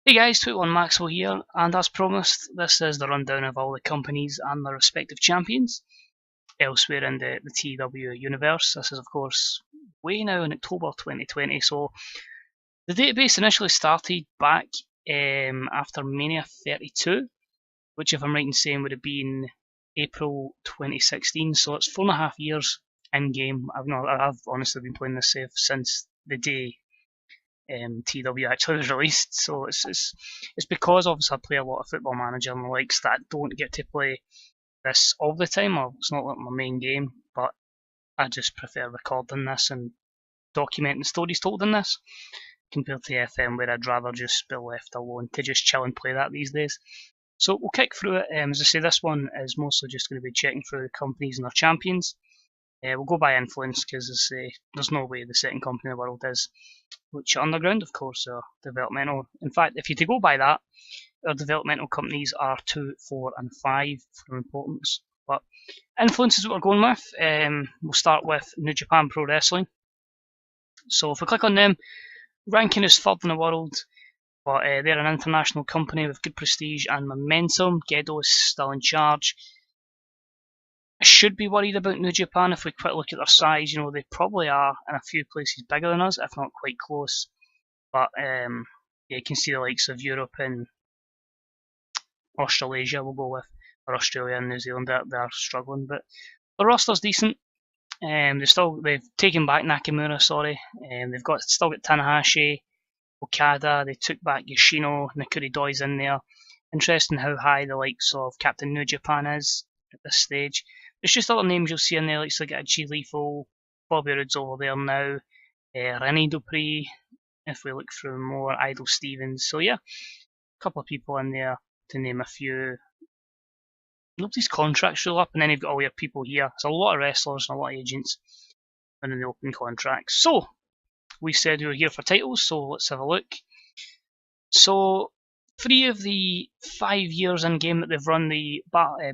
Hey guys, 21 Maxwell here, and as promised, this is the rundown of all the companies and their respective champions elsewhere in the TEW universe. This is, of course, way now in October 2020, so the database initially started back after Mania 32, which, if I'm right in saying, would have been April 2016, so it's 4.5 years in game. I've honestly been playing this since the day TW actually was released. So it's because obviously I play a lot of Football Manager and the likes that I don't get to play this all the time, or it's not like my main game. But I just prefer recording this and documenting stories told in this compared to FM, where I'd rather just be left alone to just chill and play that these days. So we'll kick through it. As I say, this one is mostly just going to be checking through the companies and their champions. We'll go by influence because there's no way the second company in the world is. Which Underground, of course, are developmental. In fact, if you to go by that, our developmental companies are 2, 4, and 5 for importance. But influence is what we're going with. We'll start with New Japan Pro Wrestling. So if we click on them, ranking is third in the world, but they're an international company with good prestige and momentum. Gedo is still in charge. I should be worried about New Japan if we quick look at their size. They probably are in a few places bigger than us, if not quite close. But yeah, you can see the likes of Europe and Australasia, we'll go with, or Australia and New Zealand, they're struggling. But the roster's decent. They've taken back Nakamura, sorry. They've still got Tanahashi, Okada. They took back Yoshino, Nakuri Doi's in there. Interesting how high the likes of Captain New Japan is at this stage. There's just other names you'll see in there, like G Lethal, Bobby Roode's over there now, Rene Dupree, if we look through more, Idol Stevens. So yeah, a couple of people in there to name a few. Nobody's contracts roll up, and then you've got all your people here. There's a lot of wrestlers and a lot of agents in the open contracts. So we said we were here for titles, so let's have a look. So 3 of the 5 years in game that they've run the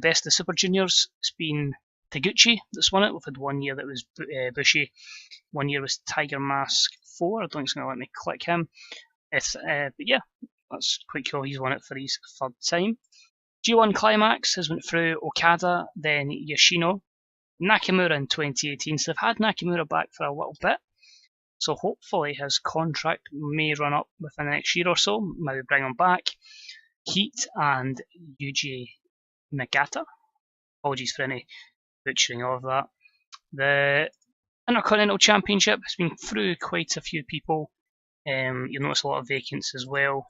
Best of Super Juniors, it's been Taguchi that's won it. We've had 1 year that was Bushi, 1 year was Tiger Mask 4. I don't think it's going to let me click him. But yeah, that's quite cool. He's won it for his 3rd time. G1 Climax has went through Okada, then Yoshino, Nakamura in 2018. So they've had Nakamura back for a little bit. So hopefully his contract may run up within the next year or so. Maybe bring him back. Heat and Yuji Nagata. Apologies for any butchering of that. The Intercontinental Championship has been through quite a few people. You'll notice a lot of vacants as well.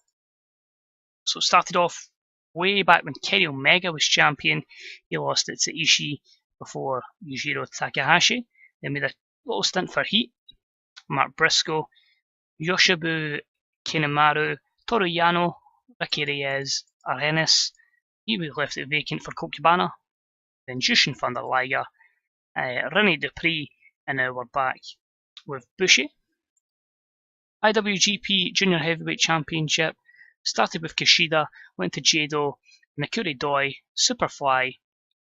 So it started off way back when Kenny Omega was champion. He lost it to Ishii before Yujiro Takahashi. They made a little stint for Heat. Mark Briscoe, Yoshibu Kinemaru, Toru Yano, Ricky Reyes, Arenas. He was left it vacant for Kokibana. Then Jushin Thunder Liger, Rene Dupree, and now we're back with Bushi. IWGP Junior Heavyweight Championship started with Kushida, went to Jado, Nakuri Doi, Superfly,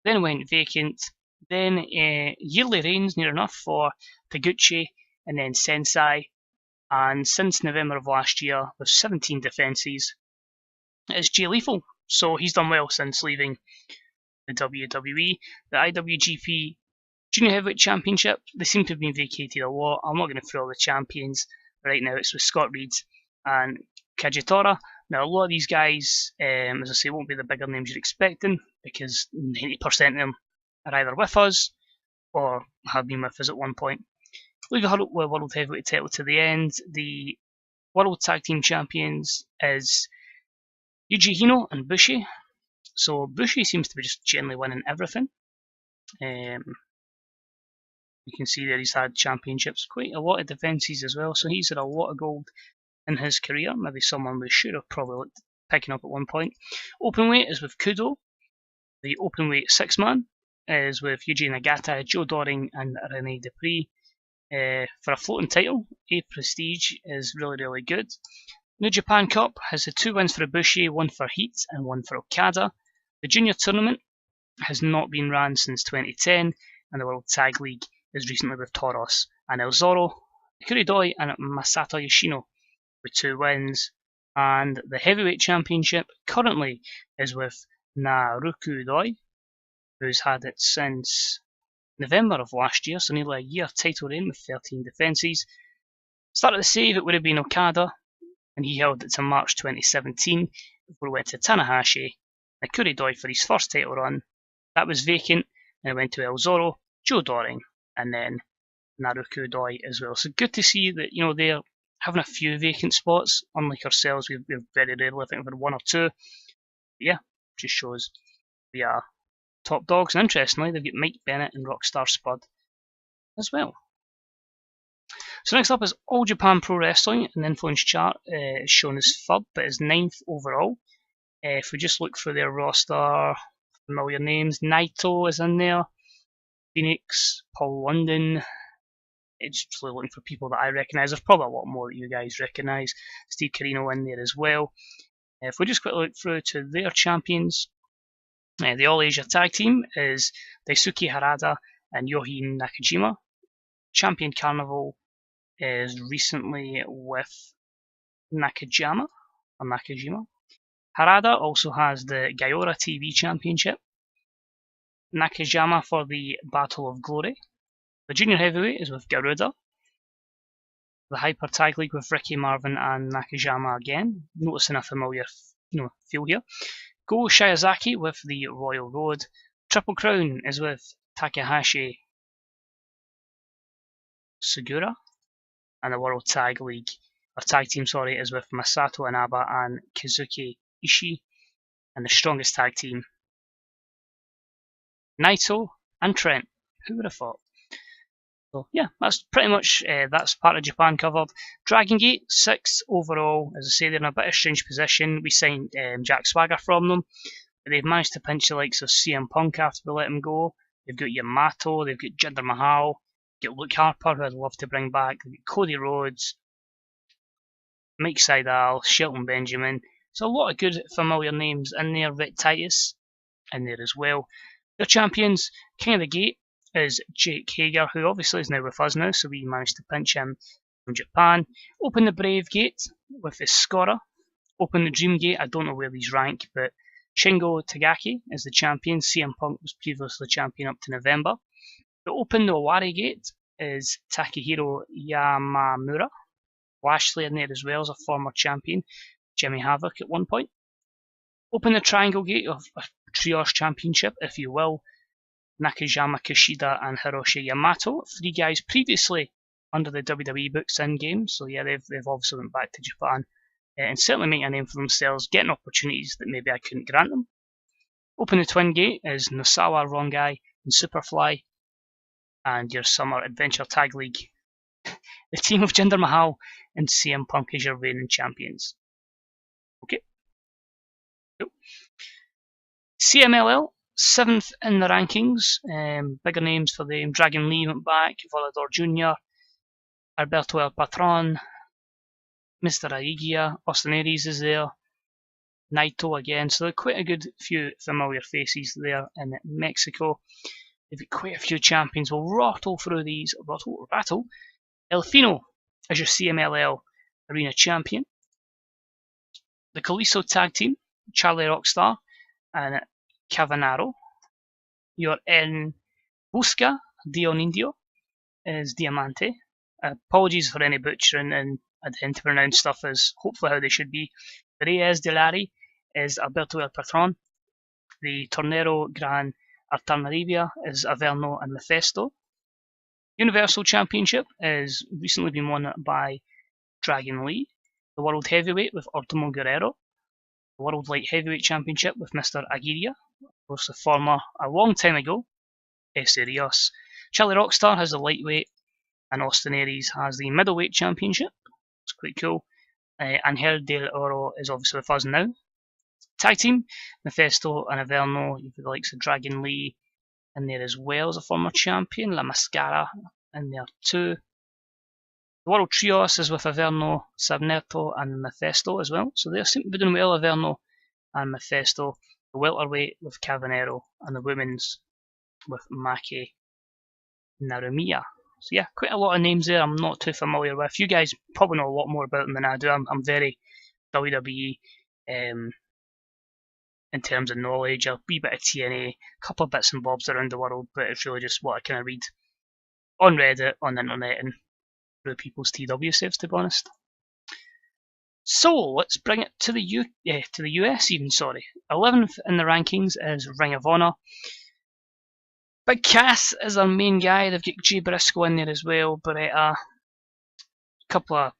then went vacant, then yearly reigns near enough for Taguchi, and then Sensei, and since November of last year, with 17 defences, is Jay Lethal. So he's done well since leaving the WWE. The IWGP Junior Heavyweight Championship, they seem to have been vacated a lot. I'm not going to throw all the champions. Right now it's with Scott Reed and Kajitora. Now a lot of these guys, as I say, won't be the bigger names you're expecting, because 90% of them are either with us or have been with us at one point. Leave the World Heavyweight title to the end. The World Tag Team Champions is Yuji Hino and Bushi. So Bushi seems to be just generally winning everything. You can see there he's had championships, quite a lot of defences as well. So he's had a lot of gold in his career. Maybe someone we should have probably looked picking up at one point. Openweight is with Kudo. The openweight 6-man is with Yuji Nagata, Joe Doring, and Rene Dupree. For a floating title, A Prestige is really, really good. New Japan Cup has the 2 wins for Ibushi, 1 for Heat and 1 for Okada. The Junior Tournament has not been ran since 2010, and the World Tag League is recently with Toros and El Zoro, Kuridoi and Masato Yoshino with 2 wins. And the Heavyweight Championship currently is with Naruku Doi, who's had it since November of last year, so nearly a year title reign with 13 defences. Started the save, it would have been Okada, and he held it to March 2017 before it went to Tanahashi, Nakuri Doi for his first title run. That was vacant, and it went to El Zoro, Joe Doring, and then Naruku Doi as well. So good to see that they're having a few vacant spots. Unlike ourselves, we've very rarely, I think we've had one or two. But yeah, just shows we are top dogs. And interestingly, they've got Mike Bennett and Rockstar Spud as well. So next up is All Japan Pro Wrestling, and the influence chart is shown as third, but is 9th overall. If we just look through their roster, familiar names, Naito is in there, Phoenix, Paul London. It's just looking for people that I recognise. There's probably a lot more that you guys recognise. Steve Corino in there as well. If we just quickly look through to their champions, the All Asia Tag Team is Daisuke Harada and Yohin Nakajima. Champion Carnival is recently with Nakajima. Harada also has the Gaora TV Championship. Nakajima for the Battle of Glory. The Junior Heavyweight is with Garuda. The Hyper Tag League with Ricky Marvin and Nakajima again. Noticing a familiar feel here. Go Shiozaki with the Royal Road. Triple Crown is with Takahashi Sugura. And the World Tag League, or Tag Team, is with Masato Inaba and Kazuki Ishii. And the Strongest Tag Team, Naito and Trent. Who would have thought? So yeah, that's pretty much that's part of Japan covered. Dragon Gate, 6th overall. As I say, they're in a bit of a strange position. We signed Jack Swagger from them, but they've managed to pinch the likes of CM Punk after we let him go. They've got Yamato, they've got Jinder Mahal, they've got Luke Harper, who I'd love to bring back. They've got Cody Rhodes, Mike Sydal, Shelton Benjamin. So a lot of good familiar names in there. Rick Titus in there as well. Their champions, King of the Gate, is Jake Hager, who obviously is now with us now, so we managed to pinch him from Japan. Open the Brave Gate with Escora. Open the Dream Gate, I don't know where these rank, but Shingo Tagaki is the champion. CM Punk was previously champion up to November. The Open the Owari Gate is Takehiro Yamamura. Lashley in there as well as a former champion. Jimmy Havoc at one point. Open the Triangle Gate of a Trios Championship, if you will. Nakajima, Kushida and Hiroshi Yamato. 3 guys previously under the WWE books in game. So yeah, they've obviously went back to Japan and certainly making a name for themselves, getting opportunities that maybe I couldn't grant them. Open the Twin Gate is Nosawa, Rongai and Superfly. And your Summer Adventure Tag League. The team of Jinder Mahal and CM Punk as your reigning champions. Okay. Cool. CMLL, 7th in the rankings. Bigger names for them. Dragon Lee went back. Volador Jr., Alberto El Patron, Mr. Aigia, Austin Aries is there. Naito again. So quite a good few familiar faces there in Mexico. They've got quite a few champions. We'll rattle through these. Rattle. El Fino as your CMLL Arena Champion. The Kalisto Tag Team, Charlie Rockstar and Cavanaro. Your En Busca Dion Indio is Diamante. Apologies for any butchering and attempt to pronounce stuff as hopefully how they should be. The Reyes de Lari is Alberto El Patron. The Tornero Gran Alternativa is Averno and Mephisto. Universal Championship has recently been won by Dragon Lee. The World Heavyweight with Ultimo Guerrero. The World Light Heavyweight Championship with Mr. Aguirre. Of course, the former, a long time ago, Ese Rios. Charlie Rockstar has the lightweight, and Austin Aries has the middleweight championship. It's quite cool. Angel Del Oro is obviously with us now. Tag team, Mephisto and Averno. You've got the likes of Dragon Lee in there as well as a former champion. La Mascara in there too. The World Trios is with Averno, Sabneto and Mephisto as well. So they seem to be doing well, Averno and Mephisto. The welterweight with Cavanero and the women's with Maki Narumiya. So yeah, quite a lot of names there I'm not too familiar with. You guys probably know a lot more about them than I do. I'm very WWE in terms of knowledge, a wee bit of TNA, a couple of bits and bobs around the world, but it's really just what I kind of read on Reddit, on the internet, and through people's TW saves, to be honest. So let's bring it to the US even. 11th in the rankings is Ring of Honor. Big Cass is our main guy. They've got Jay Briscoe in there as well. Beretta, a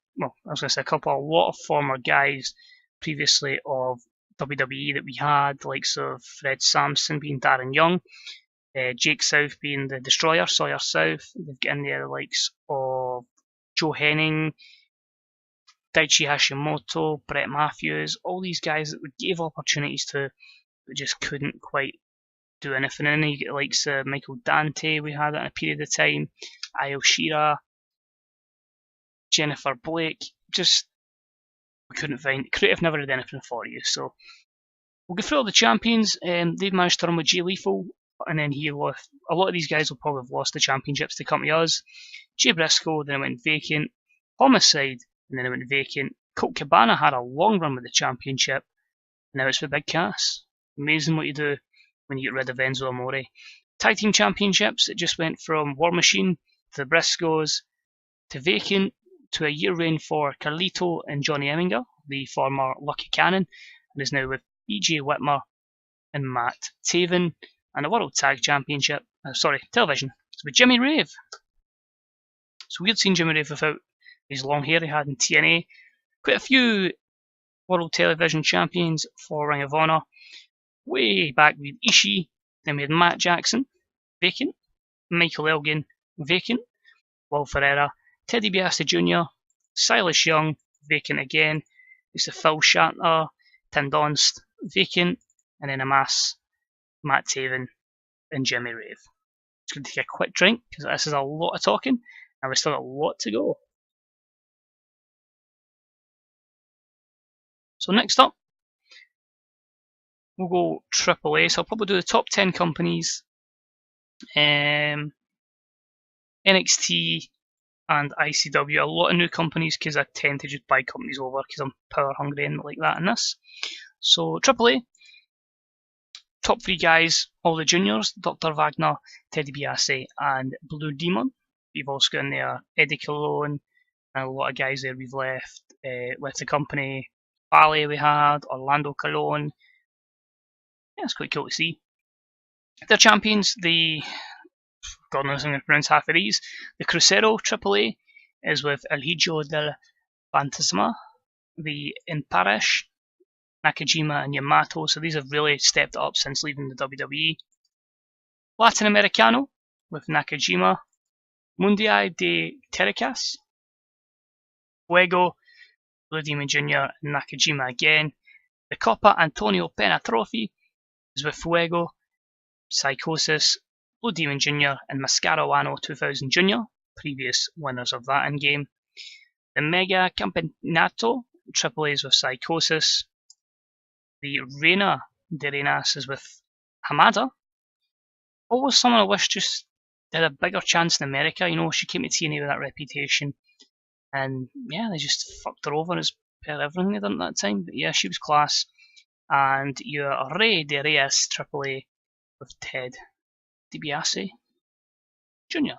lot of former guys previously of WWE that we had, likes of Fred Sampson being Darren Young, Jake South being the Destroyer, Sawyer South. They've got in there the likes of Joe Henning, Daichi Hashimoto, Brett Matthews, all these guys that we gave opportunities to, but just couldn't quite do anything. And then you get the likes of Michael Dante, we had at a period of time, Io Shira, Jennifer Blake, just we couldn't find. Creative never did anything for you. So we'll go through all the champions. They've managed to run with Jay Lethal, and then he lost. A lot of these guys will probably have lost the championships to come to us. Jay Briscoe, then it went vacant. Homicide, and then it went vacant. Colt Cabana had a long run with the championship. Now it's with Big Cass. Amazing what you do when you get rid of Enzo Amore. Tag team championships, it just went from War Machine to the Briscoes to vacant to a year reign for Carlito and Johnny Eminger, the former Lucky Cannon, and is now with EJ Whitmer and Matt Taven. And a World Tag Championship, television, it's with Jimmy Rave. So weird seeing Jimmy Rave without his long hair he had in TNA. Quite a few World Television Champions for Ring of Honor. Way back with Ishii, then we had Matt Jackson, vacant. Michael Elgin, vacant. Will Ferreira, Teddy DiBiase Jr., Silas Young, vacant again. It's the Phil Shatner, Tim Donst, vacant. And then Amass, Matt Taven, and Jimmy Rave. Just going to take a quick drink because this is a lot of talking and we've still got a lot to go. So next up, we'll go AAA. So I'll probably do the top 10 companies, NXT and ICW. A lot of new companies because I tend to just buy companies over because I'm power hungry and like that in this. So AAA, top 3 guys, all the juniors, Dr. Wagner, Teddy DiBiase and Blue Demon. We've also got in there Eddie Colon and a lot of guys there we've left the company. Bali we had, Orlando Colon. Yeah, it's quite cool to see. They're champions, God knows I'm going to pronounce half of these. The Crucero AAA is with El Hijo del Fantasma, the Imparish, Nakajima and Yamato, so these have really stepped up since leaving the WWE. Latin Americano with Nakajima, Mundial de Tericas, Fuego, Blue Demon Jr. and Nakajima again. The Copa Antonio Pena Trophy is with Fuego, Psychosis, Blue Demon Jr. and Mascara Wano 2000 Jr., previous winners of that in-game. The Mega Campeonato AAA is with Psychosis. The Reina de Reinas is with Hamada. Always someone I wish just had a bigger chance in America. You know, she came to TNA with that reputation. And yeah, they just fucked her over as per everything they done at that time. But yeah, she was class. And your Rey de Reyes AAA with Ted DiBiase Jr.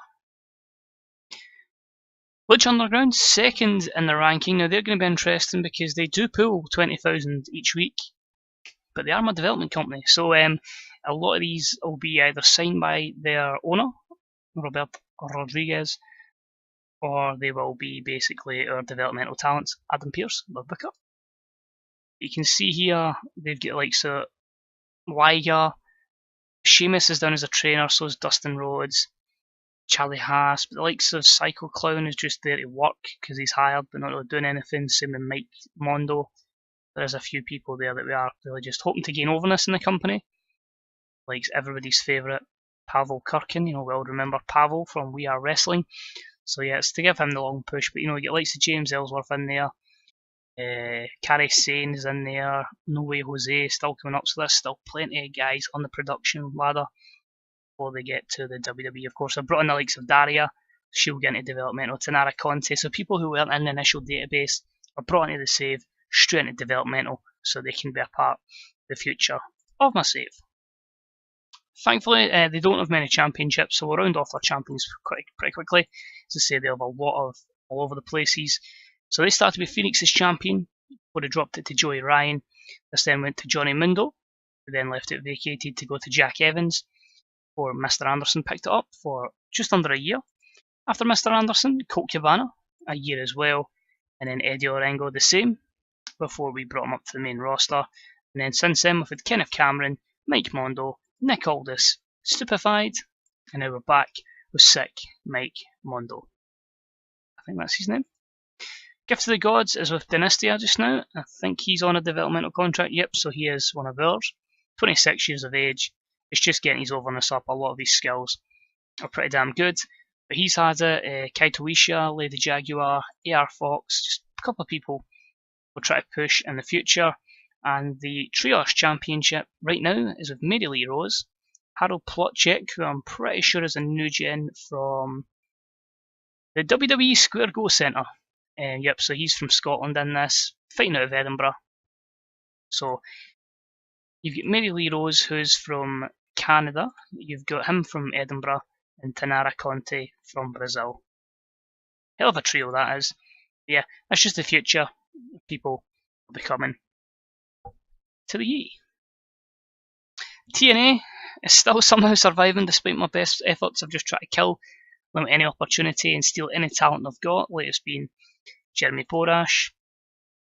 Lucha Underground, second in the ranking. Now they're going to be interesting because they do pull 20,000 each week, but they are my development company. So a lot of these will be either signed by their owner, Roberto Rodriguez, or they will be basically our developmental talents, Adam Pearce, Bob Booker. You can see here they've got like Liga, Sheamus is down as a trainer, so is Dustin Rhodes, Charlie Haas, but the likes of Psycho Clown is just there to work because he's hired but not really doing anything. Same with Mike Mondo. There's a few people there that we are really just hoping to gain overness in the company. Like everybody's favourite, Pavel Kirkin. You know, we all remember Pavel from We Are Wrestling. So yeah, it's to give him the long push. But you know, you get likes of James Ellsworth in there. Carrie Sane is in there. No Way Jose still coming up. So there's still plenty of guys on the production ladder before they get to the WWE. Of course, I've brought in the likes of Daria. She'll get into developmental. Tanara Conte. So people who weren't in the initial database are brought into the save. straight into developmental so they can be a part of the future of my save. Thankfully, they don't have many championships, so we'll round off their champions pretty quickly. As I say, they have a lot of all over the places. So they started with Phoenix as champion, before they dropped it to Joey Ryan. This then went to Johnny Mundo, who then left it vacated to go to Jack Evans, before Mr. Anderson picked it up for just under a year. After Mr. Anderson, Colt Cabana, a year as well, and then Eddie Orengo the same, before we brought him up to the main roster. And then since then we've had Kenneth Cameron, Mike Mondo, Nick Aldis, Stupefied, and now we're back with Sick Mike Mondo. I think that's his name. Gift to the Gods is with Dynastia just now. I think he's on a developmental contract, yep, so he is one of ours. 26 years of age. It's just getting his overness up. A lot of his skills are pretty damn good. But he's had it, Kaito Ishii, Lady Jaguar, AR Fox, just a couple of people we'll try to push in the future. And the Trios Championship right now is with Mary Lee Rose, Harold Plotchik, who I'm pretty sure is a new gen from the WWE Square Go Centre. Yep, so he's from Scotland in this, fighting out of Edinburgh. So you've got Mary Lee Rose, who's from Canada. You've got him from Edinburgh, and Tanara Conte from Brazil. Hell of a trio that is. But yeah, that's just the future. People will be coming to the Ye. TNA is still somehow surviving despite my best efforts of just trying to kill them any opportunity and steal any talent I've got. Latest being Jeremy Borash.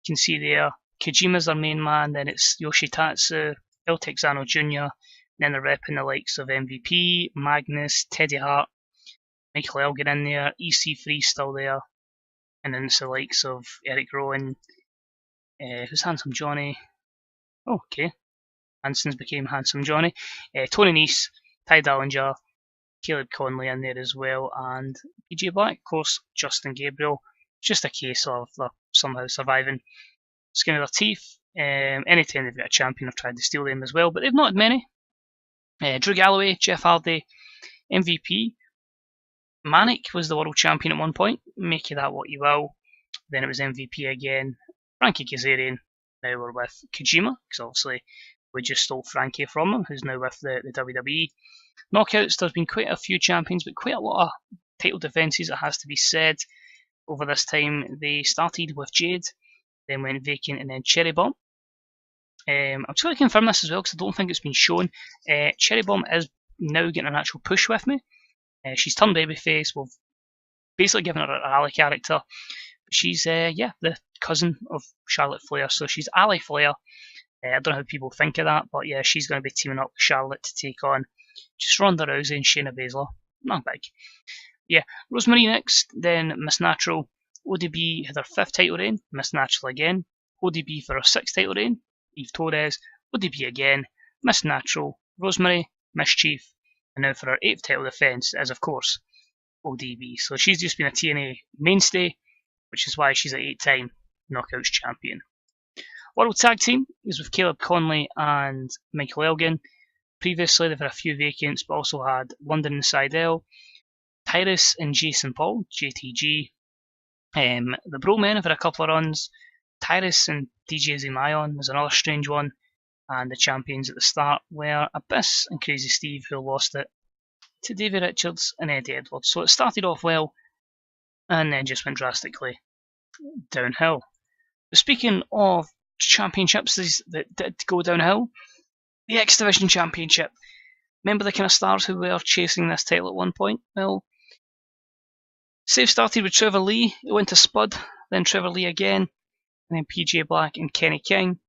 You can see there, Kojima's their main man, then it's Yoshitatsu, El Texano Jr., then they're repping the likes of MVP, Magnus, Teddy Hart, Michael Elgin in there, EC3 still there, and then it's the likes of Eric Rowan, who's Handsome Johnny? Oh, okay. Hanson's became Handsome Johnny. Tony Nese, Ty Dillinger, Caleb Conley in there as well, and PJ Black, of course, Justin Gabriel. It's just a case of they're somehow surviving, skin of their teeth. Anytime they've got a champion, I've tried to steal them as well, but they've not had many. Drew Galloway, Jeff Hardy, MVP. Manic was the world champion at one point. Make of that what you will. Then it was MVP again. Frankie Kazarian. Now we're with Kojima, because obviously we just stole Frankie from him, who's now with the WWE. Knockouts, there's been quite a few champions, but quite a lot of title defences, it has to be said. Over this time, they started with Jade, then went vacant, and then Cherry Bomb. I'm just going to confirm this as well, because I don't think it's been shown. Cherry Bomb is now getting an actual push with me. She's turned babyface. We've basically given her an ally character. She's, the cousin of Charlotte Flair, so she's Ally Flair. I don't know how people think of that, but yeah, she's going to be teaming up with Charlotte to take on just Ronda Rousey and Shayna Baszler. Not big. Yeah, Rosemary next, then Miss Natural. ODB had her 5th title reign, Miss Natural again. ODB for her 6th title reign, Eve Torres. ODB again, Miss Natural, Rosemary, Mischief, and now for her 8th title defence is, of course, ODB. So she's just been a TNA mainstay, which is why she's an 8-time Knockouts champion. World Tag Team is with Caleb Conley and Michael Elgin. Previously, they've had a few vacants, but also had London and Seidel, Tyrus and Jason Paul, JTG. The Bro Men have had a couple of runs. Tyrus and DJ Zimayon was another strange one. And the champions at the start were Abyss and Crazy Steve, who lost it to Davey Richards and Eddie Edwards. So it started off well, and then just went drastically downhill. But speaking of championships that did go downhill, the X Division Championship. Remember the kind of stars who were chasing this title at one point? Well, save started with Trevor Lee, it went to Spud, then Trevor Lee again, and then PJ Black and Kenny King.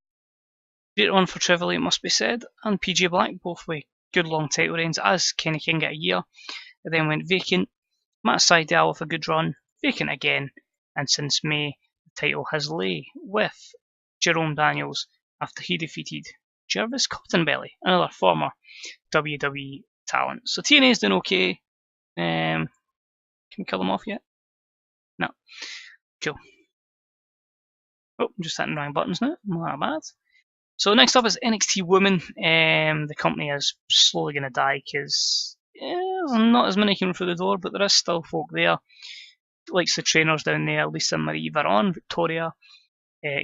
Great run for Trevor Lee, it must be said, and PJ Black, both with good long title reigns, as Kenny King got a year. It then went vacant. Matt Sydal with a good run, vacant again, and since May, the title has lay with Jerome Daniels after he defeated Jervis Cottonbelly, another former WWE talent. So TNA's doing okay. Can we kill them off yet? No. Cool. Oh, I'm just hitting the wrong buttons now. Not bad. So next up is NXT Women. The company is slowly going to die because there's not as many coming through the door, but there is still folk there. Likes the trainers down there, Lisa Marie Varon, Victoria,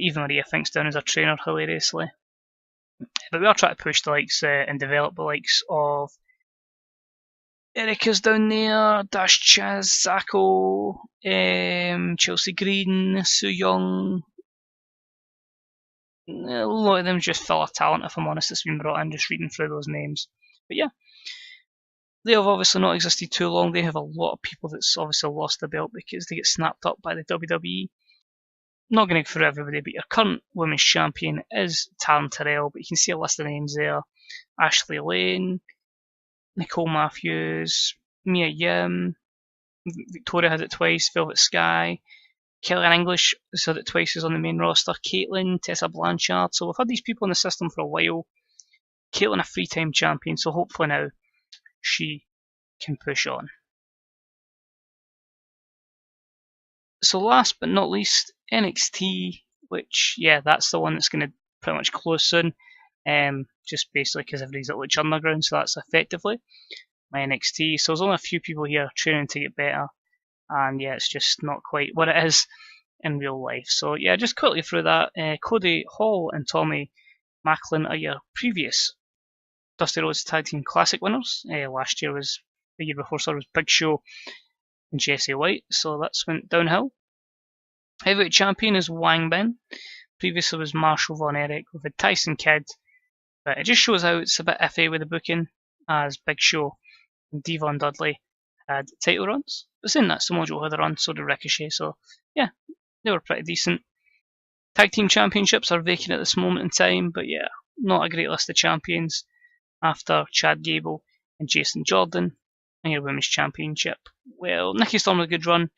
Even Maria Fink's down as a trainer, hilariously. But we are trying to push the likes and develop the likes of Erica's down there, Dash Chaz, Zako, Chelsea Green, Soo Young. A lot of them just full of talent, if I'm honest, that's been brought in, just reading through those names. But yeah, they have obviously not existed too long. They have a lot of people that's obviously lost the belt because they get snapped up by the WWE. Not going to go through everybody, but your current women's champion is Taryn Terrell, but you can see a list of names there. Ashley Lane, Nicole Matthews, Mia Yim, Victoria had it twice, Velvet Sky, Kellyanne English has had it twice, is on the main roster, Caitlin, Tessa Blanchard. So we've had these people in the system for a while. Caitlin a 3-time champion, so hopefully now she can push on. So last but not least, NXT, which, yeah, that's the one that's going to pretty much close soon. Just basically because everybody's at Lucha Underground, so that's effectively my NXT. So there's only a few people here training to get better, and yeah, it's just not quite what it is in real life. So yeah, just quickly through that, Cody Hall and Tommy Macklin are your previous Dusty Rhodes Tag Team Classic winners. Last year was, the year before, so it was Big Show and Jesse White, so that's went downhill. Heavyweight champion is Wang Bin. Previously was Marshall Von Erich. We've had Tyson Kidd, but it just shows how it's a bit iffy with the booking, as Big Show and Devon Dudley had title runs. But saying that, Samoa Joe had a run, so did Ricochet, so yeah, they were pretty decent. Tag Team Championships are vacant at this moment in time, but yeah, not a great list of champions after Chad Gable and Jason Jordan. And your Women's Championship, well, Nikki Storm had a good run.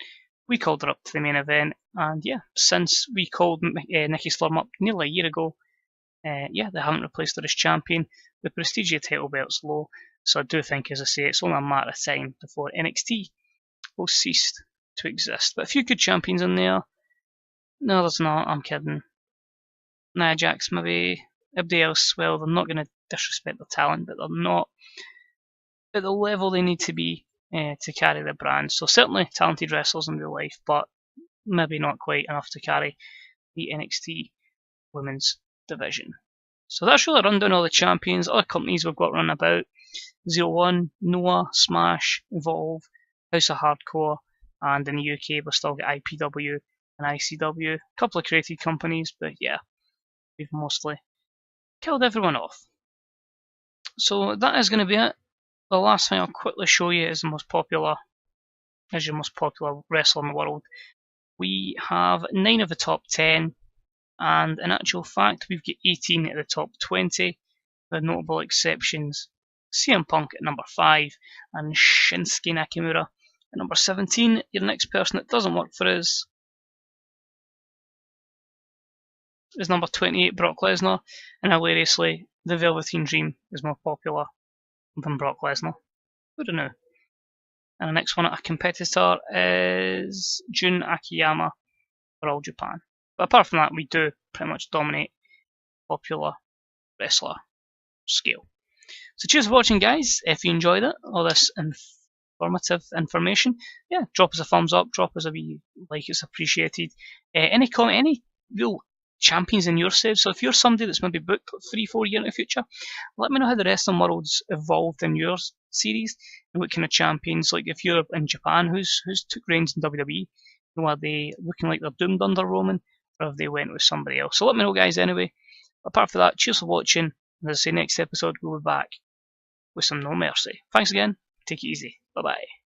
We called her up to the main event, and yeah, since we called Nikki Storm up nearly a year ago, yeah, they haven't replaced her as champion. The Prestige title belt's low, so I do think, as I say, it's only a matter of time before NXT will cease to exist. But a few good champions in there. No, there's not, I'm kidding. Nia Jax, maybe. Everybody else, well, they're not going to disrespect their talent, but they're not at the level they need to be to carry the brand. So certainly talented wrestlers in real life, but maybe not quite enough to carry the NXT women's division. So that's really a rundown of all the champions. Other companies we've got running about: 01, Noah, Smash, Evolve, House of Hardcore, and in the UK we've still got IPW and ICW. A couple of creative companies, but yeah, we've mostly killed everyone off. So that is going to be it. The last thing I'll quickly show you is your most popular wrestler in the world. We have 9 of the top 10, and in actual fact we've got 18 of the top 20, with notable exceptions: CM Punk at number 5 and Shinsuke Nakamura at number 17. Your next person that doesn't work for us is number 28, Brock Lesnar, and hilariously, the Velveteen Dream is more popular than Brock Lesnar. Who don't know? And the next one, a competitor, is Jun Akiyama for All Japan. But apart from that, we do pretty much dominate popular wrestler scale. So cheers for watching, guys. If you enjoyed it, all this informative information, yeah, drop us a thumbs up, drop us a wee like, it's appreciated. Any comment, any real champions in your save. So if you're somebody that's maybe booked 3-4 years in the future, let me know how the wrestling world's evolved in your series and what kind of champions. Like if you're in Japan, who's took reigns in WWE, you know, are they looking like they're doomed under Roman, or have they went with somebody else? So let me know, guys. Anyway, apart from that, cheers for watching. As I say, next episode we'll be back with some No Mercy. Thanks again. Take it easy. Bye bye.